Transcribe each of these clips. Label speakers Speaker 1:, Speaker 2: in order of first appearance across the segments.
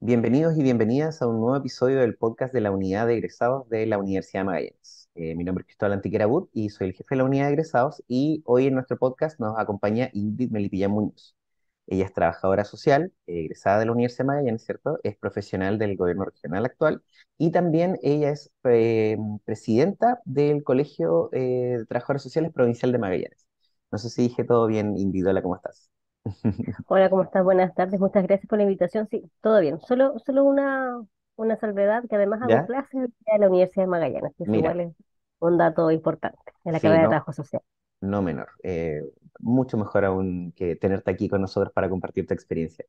Speaker 1: Bienvenidos y bienvenidas a un nuevo episodio del podcast de la unidad de egresados de la Universidad de Magallanes. Mi nombre es Cristóbal Antequera Wood y soy el jefe de la unidad de egresados y hoy en nuestro podcast nos acompaña Ingrid Melipilla Muñoz. Ella es trabajadora social, egresada de la Universidad de Magallanes, ¿cierto? Es profesional del gobierno regional actual y también ella es presidenta del Colegio de Trabajadores Sociales Provincial de Magallanes. No sé si dije todo bien, Ingrid, hola, ¿cómo estás?
Speaker 2: Hola, ¿cómo estás? Buenas tardes, muchas gracias por la invitación. Sí, todo bien. Solo una salvedad, que además hago
Speaker 1: ¿Ya?
Speaker 2: clases en la Universidad de Magallanes, que eso
Speaker 1: Mira,
Speaker 2: igual es un dato importante en la
Speaker 1: sí,
Speaker 2: carrera de
Speaker 1: no,
Speaker 2: trabajo social.
Speaker 1: no menor. Mucho mejor aún que tenerte aquí con nosotros para compartir tu experiencia.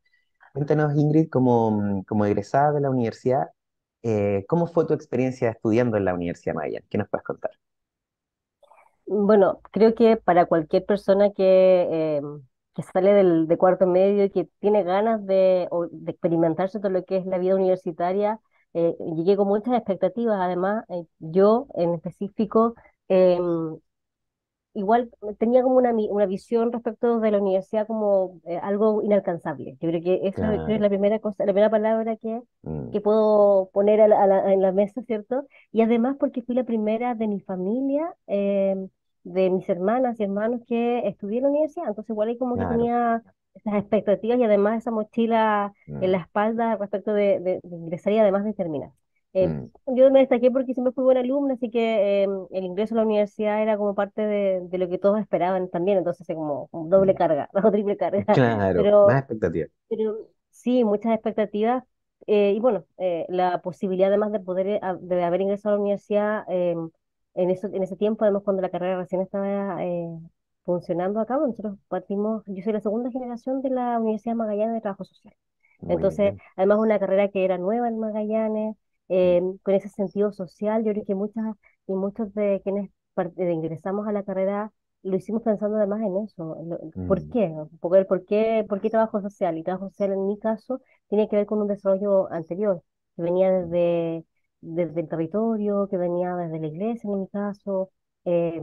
Speaker 1: Cuéntanos, Ingrid, como egresada de la universidad, ¿cómo fue tu experiencia estudiando en la Universidad de Magallanes? ¿Qué nos puedes contar?
Speaker 2: Bueno, creo que para cualquier persona que sale de cuarto medio y que tiene ganas de experimentarse todo lo que es la vida universitaria, llegué con muchas expectativas. Además, yo en específico, em, igual tenía como una visión respecto de la universidad como algo inalcanzable. Yo creo que eso creo es
Speaker 1: Claro.
Speaker 2: la primera cosa, la primera palabra
Speaker 1: Mm,
Speaker 2: que puedo poner en la mesa, ¿cierto? Y además porque fui la primera de mi familia, de mis hermanas y hermanos que estudié en la universidad, entonces igual ahí como que
Speaker 1: claro.
Speaker 2: tenía esas expectativas y además esa mochila en la
Speaker 1: Mm,
Speaker 2: espalda respecto de ingresar y además de terminar. Eh,
Speaker 1: mm,
Speaker 2: yo me destaqué porque siempre fui buena alumna, así que el ingreso a la universidad era como parte de lo que todos esperaban también, entonces como doble
Speaker 1: mm.
Speaker 2: carga, o triple carga.
Speaker 1: Claro, más
Speaker 2: Pero,
Speaker 1: expectativas.
Speaker 2: pero sí, muchas expectativas. Y bueno, la posibilidad además de poder de haber ingresado a la universidad en ese tiempo, además cuando la carrera recién estaba funcionando acá, bueno, nosotros partimos, yo soy la segunda generación de la Universidad Magallanes de Trabajo Social.
Speaker 1: Muy
Speaker 2: Entonces,
Speaker 1: bien.
Speaker 2: además una carrera que era nueva en Magallanes,
Speaker 1: Mm,
Speaker 2: con ese sentido social, yo creo que muchas y muchos de quienes ingresamos a la carrera lo hicimos pensando además en eso. ¿Por
Speaker 1: mm,
Speaker 2: qué? Un poco el por qué trabajo social. Y trabajo social en mi caso tiene que ver con un desarrollo anterior, que venía
Speaker 1: mm,
Speaker 2: desde el territorio, que venía desde la iglesia en mi caso. Eh,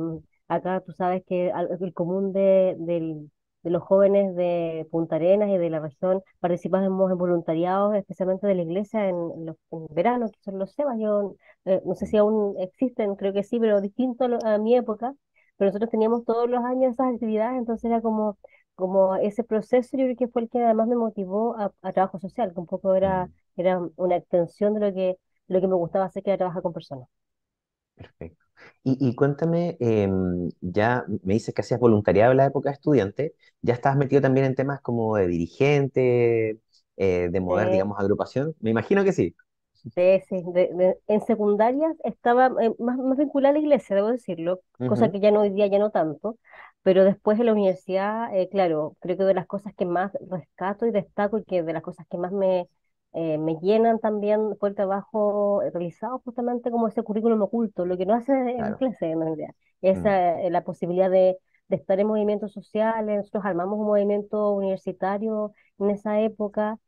Speaker 2: Acá tú sabes que el común de los jóvenes de Punta Arenas y de la región participamos en voluntariados, especialmente de la iglesia en verano, que son los SEBAS. Yo no sé si
Speaker 1: mm.
Speaker 2: aún existen, creo que sí, pero distinto a mi época. Pero nosotros teníamos todos los años esas actividades, entonces era como ese proceso, yo creo que fue el que además me motivó a trabajo social, que un poco
Speaker 1: Mm.
Speaker 2: era una extensión de lo que me gustaba hacer, que era trabajar con personas.
Speaker 1: Perfecto. Y cuéntame, ya me dices que hacías voluntariado en la época de estudiante, ¿ya estabas metido también en temas como de dirigente, de mover,
Speaker 2: Sí,
Speaker 1: digamos, agrupación? Me imagino que sí.
Speaker 2: sí. En secundarias estaba más vinculada a la iglesia, debo decirlo, cosa
Speaker 1: Ujú,
Speaker 2: que ya no hoy día ya no tanto, pero después en la universidad, claro, creo que de las cosas que más rescato y destaco y que de las cosas que más me llenan también fue el trabajo realizado justamente como ese currículum oculto, lo que no hace en
Speaker 1: claro.
Speaker 2: clase en realidad,
Speaker 1: Mm,
Speaker 2: esa, la posibilidad de estar en movimientos sociales. Nosotros armamos un movimiento universitario en esa época.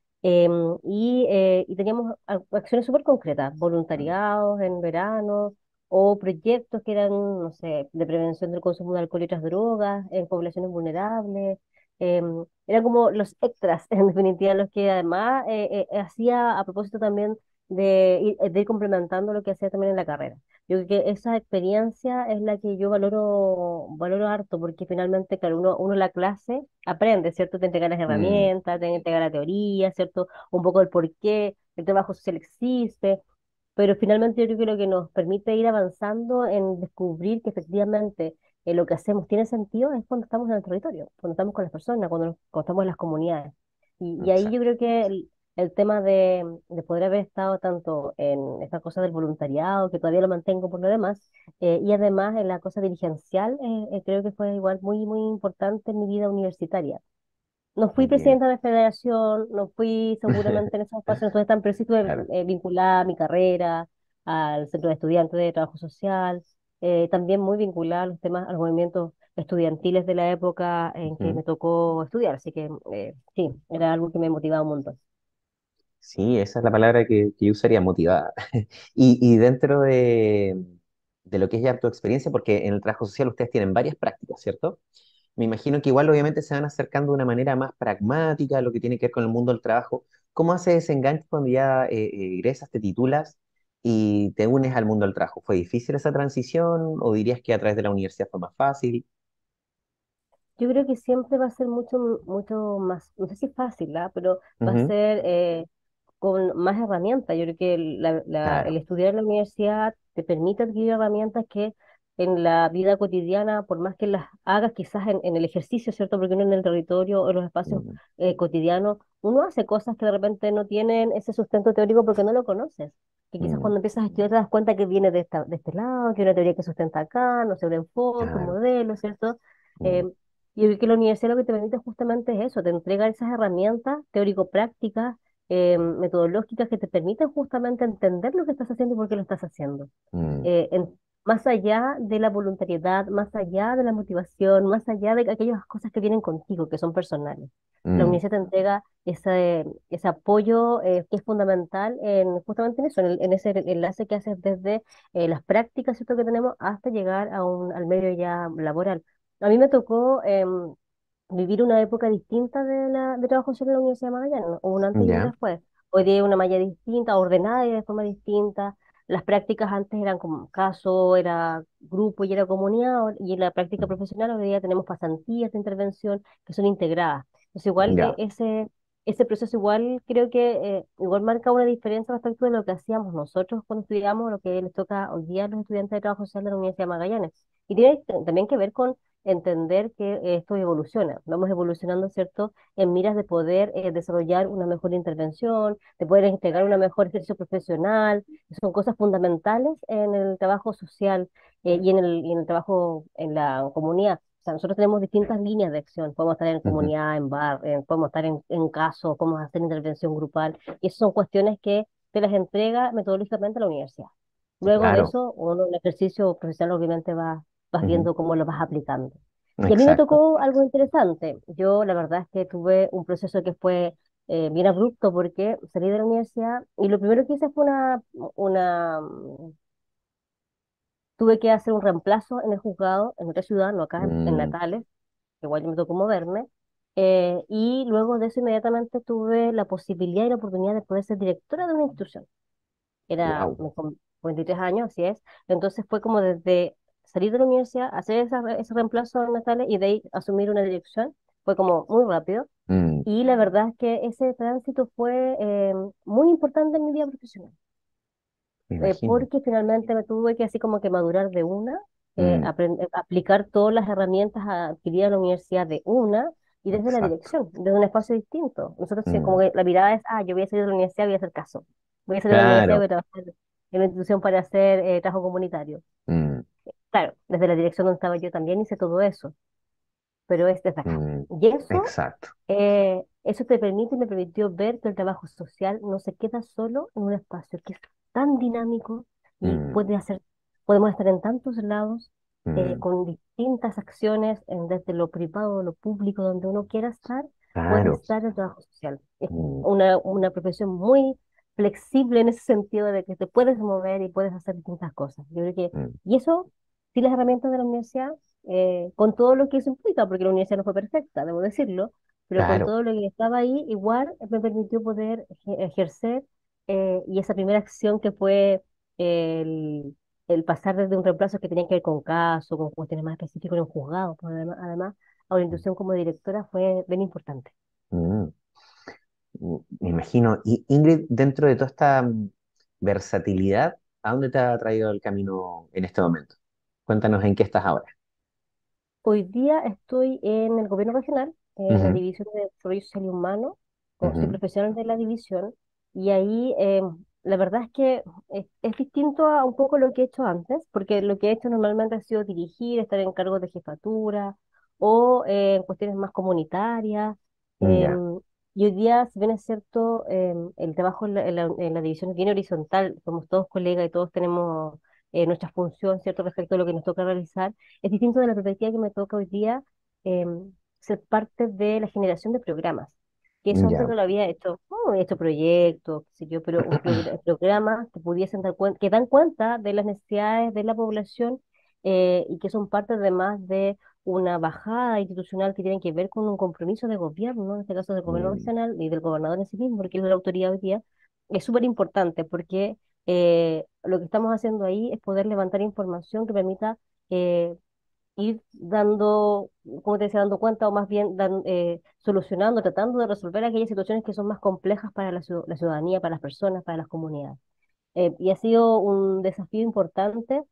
Speaker 2: Y teníamos acciones súper concretas,
Speaker 1: mm,
Speaker 2: voluntariados en verano o proyectos que eran, no sé, de prevención del consumo de alcohol y otras drogas en poblaciones vulnerables. Eran como los extras, en definitiva, los que además hacía a propósito también de ir complementando lo que hacía también en la carrera. Yo creo que esa experiencia es la que yo valoro harto, porque finalmente, claro, uno en la clase aprende, ¿cierto? Te entrega las
Speaker 1: mm,
Speaker 2: herramientas, te entrega la teoría, ¿cierto? Un poco el por qué el trabajo social existe, pero finalmente yo creo que lo que nos permite ir avanzando en descubrir que efectivamente lo que hacemos tiene sentido es cuando estamos en el territorio, cuando estamos con las personas, cuando estamos en las comunidades. Y ahí yo
Speaker 1: exacto.
Speaker 2: creo que el tema de poder haber estado tanto en esta cosa del voluntariado, que todavía lo mantengo por lo demás, y además en la cosa dirigencial, creo que fue igual muy importante en mi vida universitaria. No fui
Speaker 1: Muy bien.
Speaker 2: presidenta de federación, no fui seguramente en esos espacios, entonces tan, pero sí estuve
Speaker 1: Claro.
Speaker 2: vinculada a mi carrera, al centro de estudiantes de trabajo social, también muy vinculada a los temas, a los movimientos estudiantiles de la época en que
Speaker 1: Ujú.
Speaker 2: me tocó estudiar, así que sí, era algo que me motivaba un montón.
Speaker 1: Sí, esa es la palabra que yo usaría, motivada. Y dentro de lo que es ya tu experiencia, porque en el trabajo social ustedes tienen varias prácticas, ¿cierto? Me imagino que igual obviamente se van acercando de una manera más pragmática a lo que tiene que ver con el mundo del trabajo, cómo haces ese enganche cuando ya egresas, te titulas y te unes al mundo del trabajo? ¿Fue difícil esa transición o dirías que a través de la universidad fue más fácil?
Speaker 2: Yo creo que siempre va a ser mucho más, no sé si fácil, ¿ah? Pero va a
Speaker 1: Ujú.
Speaker 2: ser con más herramientas. Yo creo que el
Speaker 1: Claro.
Speaker 2: estudiar en la universidad te permite adquirir herramientas que en la vida cotidiana, por más que las hagas quizás en el ejercicio, ¿cierto? Porque uno en el territorio o en los espacios
Speaker 1: Mm,
Speaker 2: cotidianos, uno hace cosas que de repente no tienen ese sustento teórico porque no lo conoces. Que quizás
Speaker 1: mm,
Speaker 2: cuando empiezas a estudiar te das cuenta que viene de este lado, que hay una teoría que sustenta acá, no sé, un enfoque, un
Speaker 1: claro.
Speaker 2: modelo, ¿cierto? Eh,
Speaker 1: Mm,
Speaker 2: y yo creo que la universidad lo que te permite justamente es eso, te entrega esas herramientas teórico-prácticas, metodológicas que te permiten justamente entender lo que estás haciendo y por qué lo estás haciendo.
Speaker 1: mm,
Speaker 2: Eh, en- Más allá de la voluntariedad, más allá de la motivación, más allá de aquellas cosas que vienen contigo, que son personales. La
Speaker 1: mm,
Speaker 2: universidad te entrega ese apoyo que es fundamental justamente en eso, en ese enlace que haces desde las prácticas, ¿cierto? Que tenemos hasta llegar al medio ya laboral. A mí me tocó vivir una época distinta de trabajo social en la Universidad de Magallanes, ¿no? Un antes y un
Speaker 1: ya.
Speaker 2: después. Hoy día hay una malla distinta, ordenada y de forma distinta. Las prácticas antes eran como caso, era grupo y era comunidad, y en la práctica
Speaker 1: Mm,
Speaker 2: profesional hoy día tenemos pasantías de intervención que son integradas. Entonces igual
Speaker 1: ya.
Speaker 2: ese proceso igual creo que igual marca una diferencia respecto de lo que hacíamos nosotros cuando estudiamos, lo que les toca hoy día a los estudiantes de trabajo social de la Universidad de Magallanes. Y tiene también que ver con entender que esto evoluciona, vamos evolucionando, ¿cierto? En miras de poder desarrollar una mejor intervención, de poder entregar una mejor ejercicio profesional, son cosas fundamentales en el trabajo social y en el trabajo en la comunidad. O sea, nosotros tenemos distintas líneas de acción, podemos estar en
Speaker 1: Ujú,
Speaker 2: comunidad, podemos estar en casos, podemos hacer intervención grupal, y esas son cuestiones que te las entrega metodológicamente la universidad. Luego de
Speaker 1: claro.
Speaker 2: eso, uno en el ejercicio profesional obviamente vas
Speaker 1: Ujú,
Speaker 2: viendo cómo lo vas aplicando. Y a mí me
Speaker 1: exacto.
Speaker 2: tocó algo interesante. Yo la verdad es que tuve un proceso que fue bien abrupto porque salí de la universidad y lo primero que hice fue tuve que hacer un reemplazo en el juzgado en otra ciudad, no acá en
Speaker 1: Mm,
Speaker 2: Natales, que igual me tocó moverme. Y luego de eso inmediatamente tuve la posibilidad y la oportunidad de poder ser directora de una institución.
Speaker 1: wow.
Speaker 2: Con 23 años, así es. Entonces fue como desde salir de la universidad, hacer ese reemplazo en Natales y de ahí asumir una dirección, fue como muy rápido.
Speaker 1: Mm,
Speaker 2: Y la verdad es que ese tránsito fue muy importante en mi vida profesional,
Speaker 1: me imagino.
Speaker 2: porque finalmente me tuve que así como que madurar de una,
Speaker 1: Mm,
Speaker 2: aplicar todas las herramientas adquiridas en la universidad de una y desde la
Speaker 1: exacto.
Speaker 2: dirección, desde un espacio distinto. Nosotros como
Speaker 1: Mm,
Speaker 2: que la mirada es, yo voy a salir de la universidad, voy a hacer caso. Voy a salir de la universidad,
Speaker 1: claro.
Speaker 2: voy a trabajar en una institución para hacer trabajo comunitario.
Speaker 1: Mm,
Speaker 2: Claro, desde la dirección donde estaba yo también hice todo eso, pero es desde acá.
Speaker 1: mm,
Speaker 2: Y
Speaker 1: exacto.
Speaker 2: eso te permite y me permitió ver que el trabajo social no se queda solo en un espacio que es tan dinámico y
Speaker 1: Mm,
Speaker 2: podemos estar en tantos lados
Speaker 1: mm,
Speaker 2: con distintas acciones desde lo privado, lo público, donde uno quiera estar, puede
Speaker 1: claro.
Speaker 2: estar el trabajo social. Es
Speaker 1: Mm,
Speaker 2: una profesión muy flexible en ese sentido de que te puedes mover y puedes hacer distintas cosas. Yo creo
Speaker 1: mm,
Speaker 2: y eso, sí, las herramientas de la universidad, con todo lo que eso implica, porque la universidad no fue perfecta, debo decirlo, pero con
Speaker 1: claro.
Speaker 2: todo lo que estaba ahí, igual me permitió poder ejercer y esa primera acción que fue el, el pasar desde un reemplazo que tenía que ver con casos, con cuestiones más específicas en un juzgado, pues además, a una institución como directora fue bien importante.
Speaker 1: Mm, me imagino. Y Ingrid, dentro de toda esta versatilidad, ¿a dónde te ha traído el camino en este momento? Cuéntanos en qué estás ahora.
Speaker 2: Hoy día estoy en el gobierno regional, en la
Speaker 1: Ujú,
Speaker 2: División de Desarrollo Social y Humano, soy
Speaker 1: ujú,
Speaker 2: profesional de la división, y ahí la verdad es que es distinto a un poco lo que he hecho antes, porque lo que he hecho normalmente ha sido dirigir, estar en cargos de jefatura o en cuestiones más comunitarias.
Speaker 1: ya,
Speaker 2: em, y hoy día, si bien es cierto, el trabajo en la división es bien horizontal, somos todos colegas y todos tenemos nuestra función, ¿cierto?, respecto a lo que nos toca realizar, es distinto de la perspectiva que me toca hoy día ser parte de la generación de programas, que eso antes
Speaker 1: ya,
Speaker 2: no lo había hecho. He hecho proyectos, qué sé yo, pero programas que pudiesen dar cuenta, que dan cuenta de las necesidades de la población y que son parte además de una bajada institucional que tiene que ver con un compromiso de gobierno, en este caso del gobierno
Speaker 1: mm,
Speaker 2: regional y del gobernador en sí mismo, porque es la autoridad hoy día, es súper importante porque lo que estamos haciendo ahí es poder levantar información que permita eh, ir dando, como te decía, dando cuenta o más bien solucionando, tratando de resolver aquellas situaciones que son más complejas para la ciudadanía, para las personas, para las comunidades. Y ha sido un desafío importante,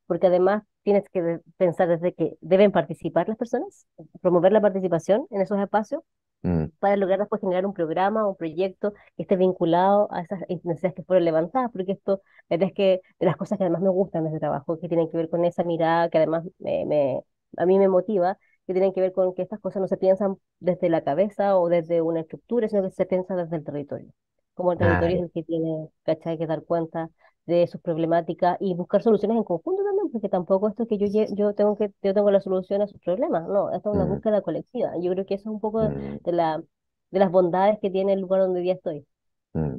Speaker 2: porque además tienes que pensar desde que deben participar las personas, promover la participación en esos espacios
Speaker 1: mm.
Speaker 2: para lograr después generar un programa o un proyecto que esté vinculado a esas necesidades que fueron levantadas, porque esto, la verdad es que de las cosas que además me gustan de este trabajo, que tienen que ver con esa mirada que además a mí me motiva, que tienen que ver con que estas cosas no se piensan desde la cabeza o desde una estructura, sino que se piensa desde el territorio. Como el
Speaker 1: Ah,
Speaker 2: territorio es
Speaker 1: ya.
Speaker 2: el que tiene, ¿cachai?, que dar cuenta de sus problemáticas y buscar soluciones en conjunto también, porque tampoco esto que yo tengo la solución a sus problemas, no, esto es una
Speaker 1: Mm,
Speaker 2: búsqueda colectiva. Yo creo que eso es un poco
Speaker 1: mm,
Speaker 2: de de las bondades que tiene el lugar donde hoy día estoy.
Speaker 1: mm.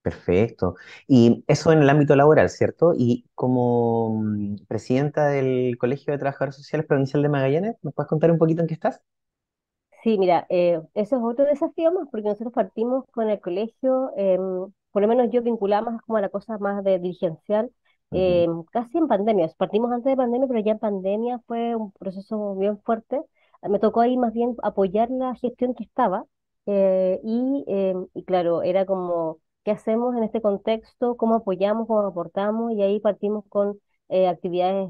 Speaker 1: Perfecto. Y eso en el ámbito laboral, ¿cierto? Y como presidenta del Colegio de Trabajadores Sociales Provincial de Magallanes, ¿me puedes contar un poquito en qué estás?
Speaker 2: Sí, mira, eso es otro desafío más, porque nosotros partimos con el colegio, por lo menos yo vinculaba más como a la cosa más de dirigencial,
Speaker 1: Ujú,
Speaker 2: casi en pandemia. Partimos antes de pandemia, pero ya en pandemia fue un proceso bien fuerte. Me tocó ahí más bien apoyar la gestión que estaba, y claro, era como, ¿qué hacemos en este contexto? ¿Cómo apoyamos? ¿Cómo aportamos? Y ahí partimos con actividades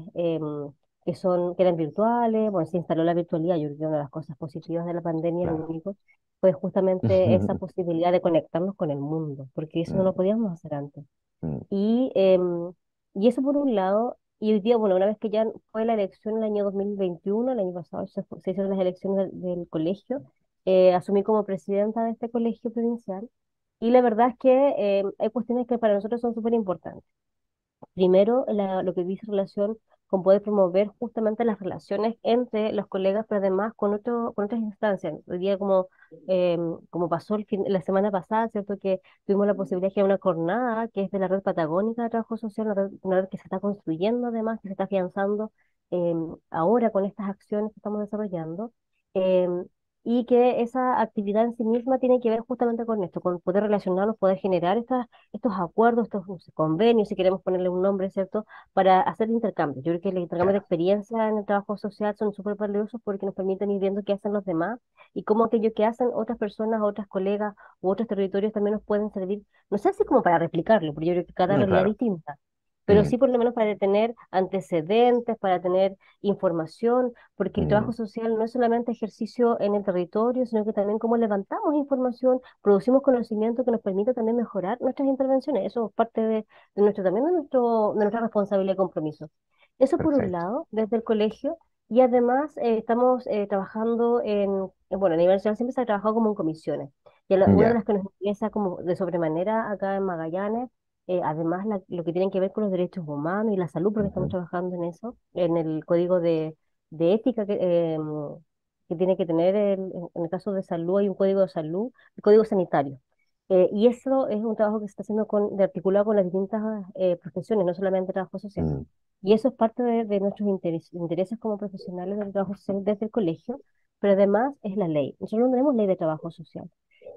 Speaker 2: que eran virtuales. Bueno, se instaló la virtualidad. Yo creo que una de las cosas positivas de la pandemia, lo
Speaker 1: claro.
Speaker 2: único, fue justamente esa posibilidad de conectarnos con el mundo, porque eso no lo
Speaker 1: Mm,
Speaker 2: podíamos hacer antes.
Speaker 1: mm,
Speaker 2: Y, em, y eso por un lado, y hoy día, bueno, una vez que ya fue la elección el año 2021, el año pasado se hicieron las elecciones del colegio, asumí como presidenta de este colegio provincial, y la verdad es que hay cuestiones que para nosotros son súper importantes. Primero, lo que dice relación con poder promover justamente las relaciones entre los colegas, pero además con otras instancias. Hoy día, como pasó la semana pasada, ¿cierto? Que tuvimos la posibilidad de que haya una jornada que es de la Red Patagónica de Trabajo Social, una red que se está construyendo además, que se está afianzando ahora con estas acciones que estamos desarrollando. em, y que esa actividad en sí misma tiene que ver justamente con esto, con poder relacionarnos, poder generar estos acuerdos, estos no sé, convenios, si queremos ponerle un nombre, ¿cierto? Para hacer intercambios. Yo creo que el intercambio de
Speaker 1: claro.
Speaker 2: experiencia en el trabajo social son súper valiosos porque nos permiten ir viendo qué hacen los demás y cómo aquello que hacen otras personas, otras colegas u otros territorios también nos pueden servir, no sé si como para replicarlo, porque yo creo que cada realidad es
Speaker 1: Claro.
Speaker 2: distinta. Pero
Speaker 1: Mm,
Speaker 2: sí por lo menos para tener antecedentes, para tener información, porque el trabajo
Speaker 1: mm,
Speaker 2: social no es solamente ejercicio en el territorio, sino que también cómo levantamos información, producimos conocimiento que nos permite también mejorar nuestras intervenciones. Eso es parte de nuestro, también de nuestra responsabilidad y compromiso. Eso por un
Speaker 1: perfecto.
Speaker 2: lado, desde el colegio, y además estamos trabajando bueno, a nivel nacional siempre se ha trabajado como en comisiones. Y una de
Speaker 1: Ya.
Speaker 2: las que nos interesa como de sobremanera acá en Magallanes, además lo que tiene que ver con los derechos humanos y la salud, porque estamos
Speaker 1: Ujú,
Speaker 2: trabajando en eso, en el código de ética que tiene que tener en el caso de salud, hay un código de salud, el código sanitario. Y eso es un trabajo que se está haciendo de articulado con las distintas profesiones, no solamente trabajo social.
Speaker 1: mm,
Speaker 2: Y eso es parte de nuestros intereses como profesionales del trabajo social desde el colegio, pero además es la ley. Nosotros no tenemos ley de trabajo social.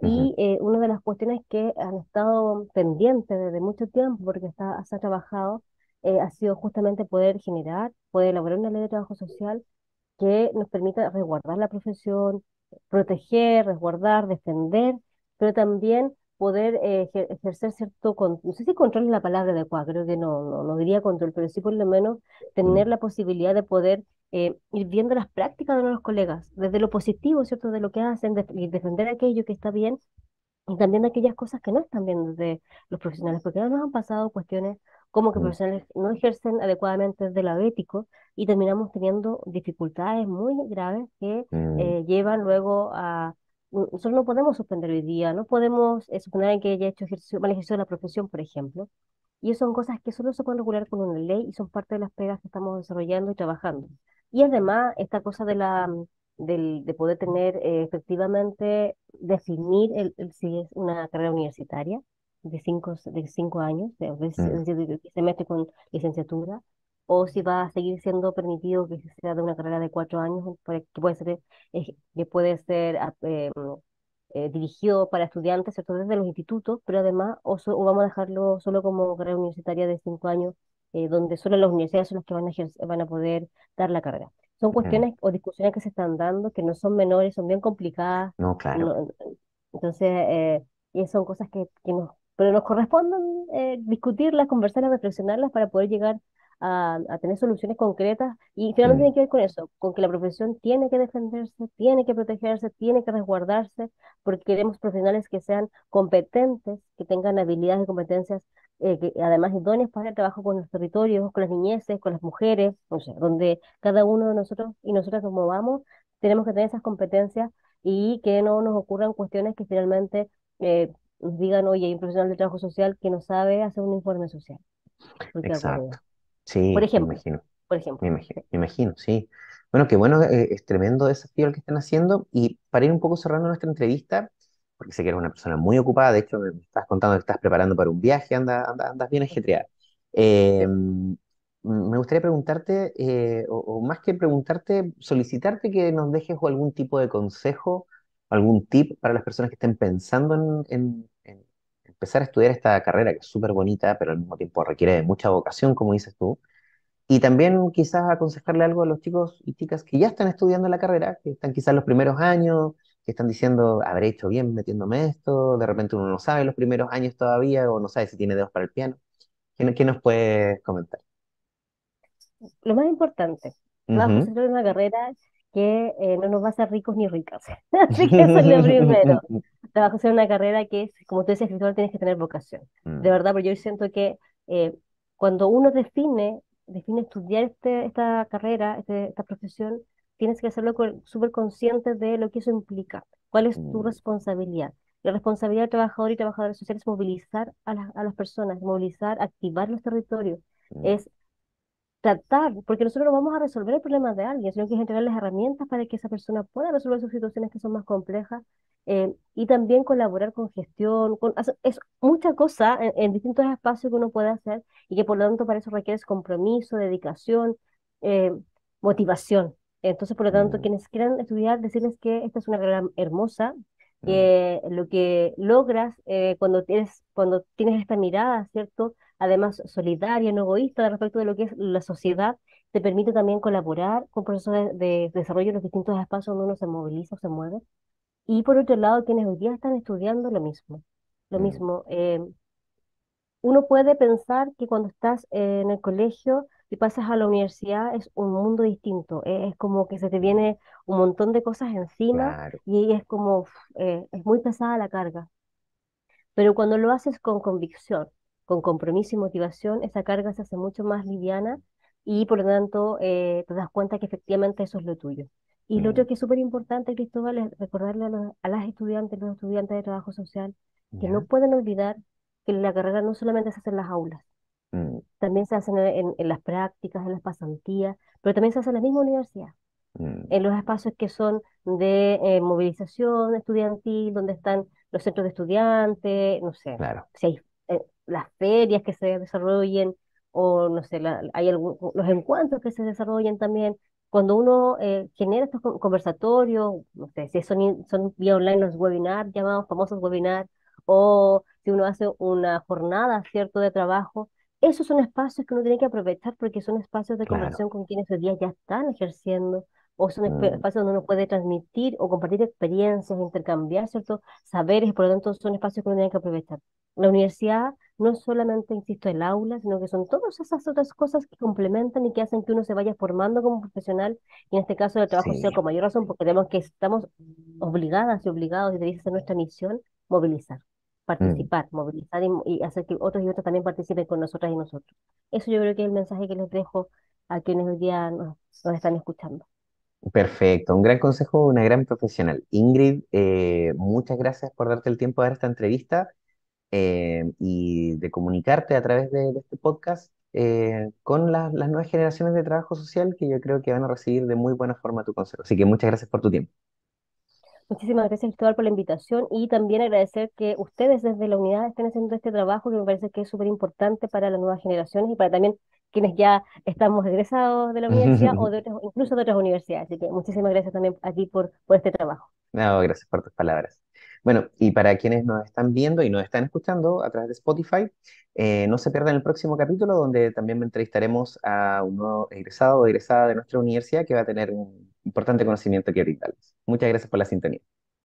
Speaker 1: ujú,
Speaker 2: Y una de las cuestiones que han estado pendientes desde mucho tiempo, porque se ha trabajado, ha sido justamente poder elaborar una ley de trabajo social que nos permita resguardar la profesión, proteger, resguardar, defender, pero también poder ejercer no sé si control es la palabra adecuada, creo que no diría control, pero sí por lo menos tener
Speaker 1: mm,
Speaker 2: la posibilidad de poder ir viendo las prácticas de nuestros colegas, desde lo positivo, ¿cierto?, de lo que hacen, y defender aquello que está bien y también de aquellas cosas que no están bien desde los profesionales, porque ahora nos han pasado cuestiones como que
Speaker 1: mm,
Speaker 2: profesionales no ejercen adecuadamente desde lo ético y terminamos teniendo dificultades muy graves que
Speaker 1: mm,
Speaker 2: llevan luego a... Nosotros no podemos suspender hoy día, no podemos suspender a alguien que haya hecho mal ejercicio de la profesión, por ejemplo. Y eso son cosas que solo se pueden regular con una ley y son parte de las pegas que estamos desarrollando y trabajando. Y además, esta cosa de poder tener efectivamente, definir si es una carrera universitaria de 5 años, es
Speaker 1: mm,
Speaker 2: decir, que se mete con licenciatura, o si va a seguir siendo permitido que sea de una carrera de 4 años, que puede ser dirigido para estudiantes, ¿cierto? Desde los institutos, pero además, o vamos a dejarlo solo como carrera universitaria de 5 años, donde solo las universidades son las que van a poder dar la carrera. Son
Speaker 1: Mm,
Speaker 2: cuestiones o discusiones que se están dando, que no son menores, son bien complicadas.
Speaker 1: no, claro,
Speaker 2: no- entonces, y son cosas pero nos corresponden discutirlas, conversarlas, reflexionarlas para poder llegar a tener soluciones concretas y finalmente
Speaker 1: mm,
Speaker 2: tiene que ver con eso, con que la profesión tiene que defenderse, tiene que protegerse, tiene que resguardarse, porque queremos profesionales que sean competentes, que tengan habilidades y competencias que además idóneas para el trabajo con los territorios, con las niñeces, con las mujeres, o sea, donde cada uno de nosotros y nosotras nos movamos, tenemos que tener esas competencias y que no nos ocurran cuestiones que finalmente nos digan, oye, hay un profesional de trabajo social que no sabe hacer un informe social, porque ha
Speaker 1: exacto.
Speaker 2: ocurrido. Por
Speaker 1: Sí, me
Speaker 2: ejemplo,
Speaker 1: imagino.
Speaker 2: por
Speaker 1: Me
Speaker 2: ejemplo.
Speaker 1: imagino,
Speaker 2: Sí.
Speaker 1: me imagino, sí. Bueno, qué bueno, es tremendo desafío el que están haciendo. Y para ir un poco cerrando nuestra entrevista, porque sé que eres una persona muy ocupada, de hecho me estás contando que estás preparando para un viaje, andas bien ajetreada.
Speaker 2: Sí.
Speaker 1: Me gustaría preguntarte, o más que preguntarte, solicitarte que nos dejes algún tipo de consejo, algún tip para las personas que estén pensando en empezar a estudiar esta carrera que es súper bonita, pero al mismo tiempo requiere de mucha vocación, como dices tú. Y también quizás aconsejarle algo a los chicos y chicas que ya están estudiando la carrera, que están quizás los primeros años, que están diciendo, habré hecho bien metiéndome esto, de repente uno no sabe los primeros años todavía o no sabe si tiene dedos para el piano. ¿Qué nos puedes comentar?
Speaker 2: Lo más importante, trabajo
Speaker 1: Ujú.
Speaker 2: social es una carrera que no nos va a hacer ricos ni ricas. Así que eso es lo primero. Trabajo social es una carrera que es, como tú dices, Cristóbal, tienes que tener vocación. De
Speaker 1: Mm,
Speaker 2: verdad, pero yo siento que cuando uno define estudiar esta carrera, esta profesión, tienes que hacerlo súper consciente de lo que eso implica. ¿Cuál es tu
Speaker 1: mm,
Speaker 2: responsabilidad? La responsabilidad del trabajador y trabajadora social es movilizar a las personas, movilizar, activar los territorios,
Speaker 1: mm,
Speaker 2: es tratar, porque nosotros no vamos a resolver el problema de alguien, sino que es entregar las herramientas para que esa persona pueda resolver sus situaciones que son más complejas y también colaborar con gestión, es mucha cosa en distintos espacios que uno puede hacer y que por lo tanto para eso requiere compromiso, dedicación, eh, motivación. Entonces, por lo tanto,
Speaker 1: mm,
Speaker 2: quienes quieran estudiar, decirles que esta es una carrera hermosa,
Speaker 1: mm,
Speaker 2: que lo que logras cuando tienes esta mirada, ¿cierto? Además solidaria, no egoísta respecto de lo que es la sociedad, te permite también colaborar con procesos de desarrollo en los distintos espacios donde uno se moviliza o se mueve. Y por otro lado, quienes hoy día están estudiando lo mismo. Lo
Speaker 1: mm,
Speaker 2: mismo. Uno puede pensar que cuando estás en el colegio y pasas a la universidad es un mundo distinto. Es como que se te
Speaker 1: mm.
Speaker 2: viene un montón de cosas encima
Speaker 1: Claro.
Speaker 2: y es como, es muy pesada la carga. Pero cuando lo haces con convicción, con compromiso y motivación, esa carga se hace mucho más liviana y por lo tanto te das cuenta que efectivamente eso es lo tuyo. Y lo
Speaker 1: Mm,
Speaker 2: otro que es súper importante, Cristóbal, es recordarle a las estudiantes, los estudiantes de trabajo social, que no
Speaker 1: ¿ya?
Speaker 2: pueden olvidar que la carrera no solamente se hace en las aulas,
Speaker 1: Mm,
Speaker 2: también se hace en las prácticas, en las pasantías, pero también se hace en la misma universidad
Speaker 1: mm,
Speaker 2: en los espacios que son de movilización estudiantil, donde están los centros de estudiantes, no sé,
Speaker 1: claro.
Speaker 2: si hay las ferias que se desarrollen, o no sé, los encuentros que se desarrollen también. Cuando uno genera estos conversatorios, no sé, si son vía online los webinars, llamados famosos webinars, o si uno hace una jornada, ¿cierto?, de trabajo, esos son espacios que uno tiene que aprovechar porque son espacios de
Speaker 1: Claro.
Speaker 2: conversación con quienes hoy día ya están ejerciendo o son
Speaker 1: Mm,
Speaker 2: espacios donde uno puede transmitir o compartir experiencias, intercambiar ciertos saberes y por lo tanto son espacios que uno tiene que aprovechar. La universidad no es solamente, insisto, el aula, sino que son todas esas otras cosas que complementan y que hacen que uno se vaya formando como profesional y en este caso el trabajo social
Speaker 1: sí.
Speaker 2: con mayor razón porque tenemos que estamos obligadas y obligados y debería ser nuestra misión movilizar,
Speaker 1: Mm.
Speaker 2: participar, movilizar y hacer que otros y otras también participen con nosotras y nosotros. Eso yo creo que es el mensaje que les dejo a quienes hoy día nos están escuchando.
Speaker 1: Perfecto, un gran consejo, una gran profesional. Ingrid, muchas gracias por darte el tiempo de dar esta entrevista y de comunicarte a través de este podcast con las nuevas generaciones de trabajo social que yo creo que van a recibir de muy buena forma tu consejo. Así que muchas gracias por tu tiempo.
Speaker 2: Muchísimas gracias, Cristóbal, por la invitación y también agradecer que ustedes desde la unidad estén haciendo este trabajo que me parece que es súper importante para las nuevas generaciones y para también quienes ya estamos egresados de la universidad o de incluso de otras universidades. Así que muchísimas gracias también a ti por este trabajo.
Speaker 1: No, gracias por tus palabras. Bueno, y para quienes nos están viendo y nos están escuchando a través de Spotify, no se pierdan el próximo capítulo donde también entrevistaremos a un nuevo egresado o egresada de nuestra universidad que va a tener un importante conocimiento que brindarles. Muchas gracias por la sintonía.